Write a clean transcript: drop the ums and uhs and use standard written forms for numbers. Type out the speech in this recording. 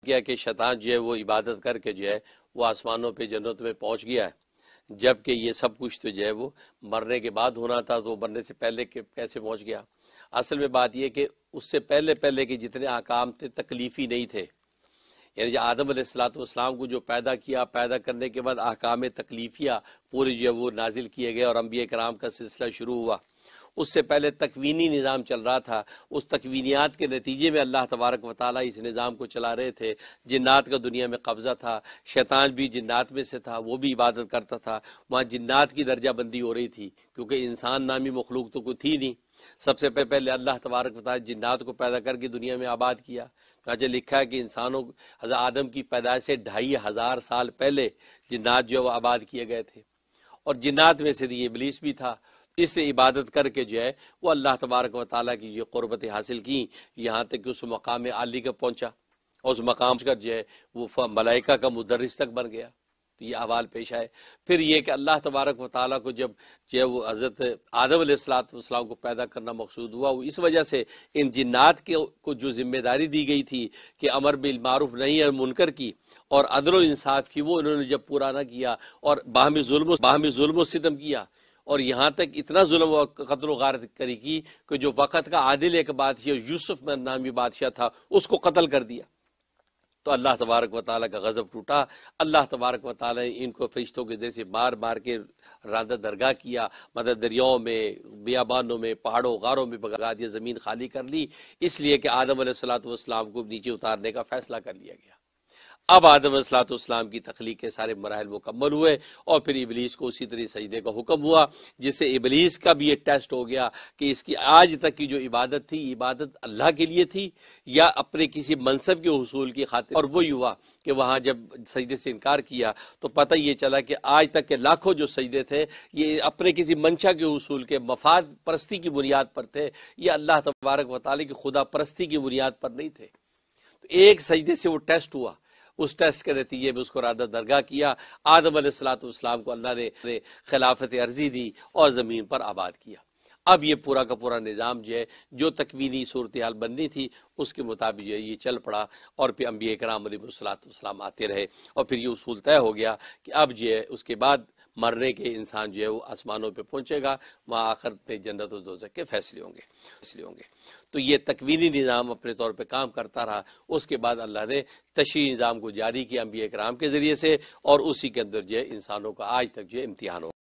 کیا کہ شیطان جو ہے وہ عبادت کر کے جو ہے وہ آسمانوں پہ جنت میں پہنچ گیا ہے، جبکہ یہ سب کچھ تو جو ہے وہ مرنے کے بعد ہونا تھا، تو مرنے سے پہلے کیسے پہنچ گیا؟ اصل میں بات یہ کہ اس سے پہلے کے جتنے احکام تھے تکلیفی نہیں تھے، یعنی آدم علیہ السلام کو جو پیدا کیا، پیدا کرنے کے بعد احکام تکلیفیہ پورے جو ہے وہ نازل کیے گئے اور انبیاء کرام کا سلسلہ شروع ہوا۔ اس سے پہلے تکوینی نظام چل رہا تھا، اس تکوینیات کے نتیجے میں اللہ تبارک و تعالیٰ اس نظام کو چلا رہے تھے۔ جنات کا دنیا میں قبضہ تھا، شیطان بھی جنات میں سے تھا، وہ بھی عبادت کرتا تھا، وہاں جنات کی درجہ بندی ہو رہی تھی کیونکہ انسان نامی مخلوق تو کوئی تھی نہیں۔ سب سے پہلے اللہ تبارک و تعالیٰ جنات کو پیدا کر کے دنیا میں آباد کیا۔ چنانچہ لکھا ہے کہ انسانوں حضرت آدم کی پیدائش سے 2500 سال پہلے جنات جو ہے وہ آباد کیے گئے تھے، اور جنات میں سے یہ ابلیس بھی تھا۔ اس سے عبادت کر کے جو ہے وہ اللہ تبارک و تعالیٰ کی جو قربت حاصل کی، یہاں تک کہ اس مقام عالی کا پہنچا، اور اس مقام کا جو ہے وہ ملائکہ کا مدرس تک بن گیا۔ تو یہ احوال پیش آئے۔ پھر یہ کہ اللہ تبارک و تعالیٰ کو جب جو ہے وہ حضرت آدم علیہ السلام کو پیدا کرنا مقصود ہوا، وہ اس وجہ سے ان جنات کو جو ذمہ داری دی گئی تھی کہ امر بالمعروف نہی عن منکر کی اور عدل و انصاف کی، وہ انہوں نے جب پورا نہ کیا اور باہمی ظلم و ستم کیا، اور یہاں تک اتنا ظلم و قتل و غارت کری کی کہ جو وقت کا عادل ایک بادشاہ یوسف نامی بادشاہ تھا، اس کو قتل کر دیا۔ تو اللہ تبارک و تعالیٰ کا غضب ٹوٹا۔ اللہ تبارک و تعالیٰ نے ان کو فرشتوں کے ذریعے سے مار کے راندہ درگاہ کیا، مطلب دریاؤں میں، بیابانوں میں، پہاڑوں غاروں میں بگا دیا، زمین خالی کر لی، اس لیے کہ آدم علیہ السلام کو نیچے اتارنے کا فیصلہ کر لیا گیا۔ اب آدم علیہ السلام کی تخلیق کے سارے مراحل مکمل ہوئے، اور پھر ابلیس کو اسی طرح سجدے کا حکم ہوا، جس سے ابلیس کا بھی یہ ٹیسٹ ہو گیا کہ اس کی آج تک کی جو عبادت تھی، عبادت اللہ کے لیے تھی یا اپنے کسی منصب کے حصول کی خاطر۔ اور وہی ہوا کہ وہاں جب سجدے سے انکار کیا تو پتہ یہ چلا کہ آج تک کے لاکھوں جو سجدے تھے یہ اپنے کسی منشا کے حصول کے مفاد پرستی کی بنیاد پر تھے، یہ اللہ تبارک و تعالیٰ کی خدا پرستی کی بنیاد پر نہیں تھے۔ تو ایک سجدے سے وہ ٹیسٹ ہوا، اس ٹیسٹ کے نتیجے میں اس کو رادہ درگاہ کیا۔ آدم علیہ السلام کو اللہ نے خلافت عرضی دی اور زمین پر آباد کیا۔ اب یہ پورا کا پورا نظام جو ہے، جو تکوینی صورتحال بننی تھی اس کے مطابق جو ہے یہ چل پڑا، اور پھر انبیاء کرام علیہ السلام آتے رہے، اور پھر یہ اصول طے ہو گیا کہ اب جو ہے اس کے بعد مرنے کے انسان جو ہے وہ آسمانوں پہ پہنچے گا، وہاں آخر میں جنت و دوزخ کے فیصلے ہوں گے۔ تو یہ تکوینی نظام اپنے طور پہ کام کرتا رہا۔ اس کے بعد اللہ نے تشریعی نظام کو جاری کیا انبیاء کرام کے ذریعے سے، اور اسی کے اندر جو ہے انسانوں کا آج تک جو ہے امتحان ہو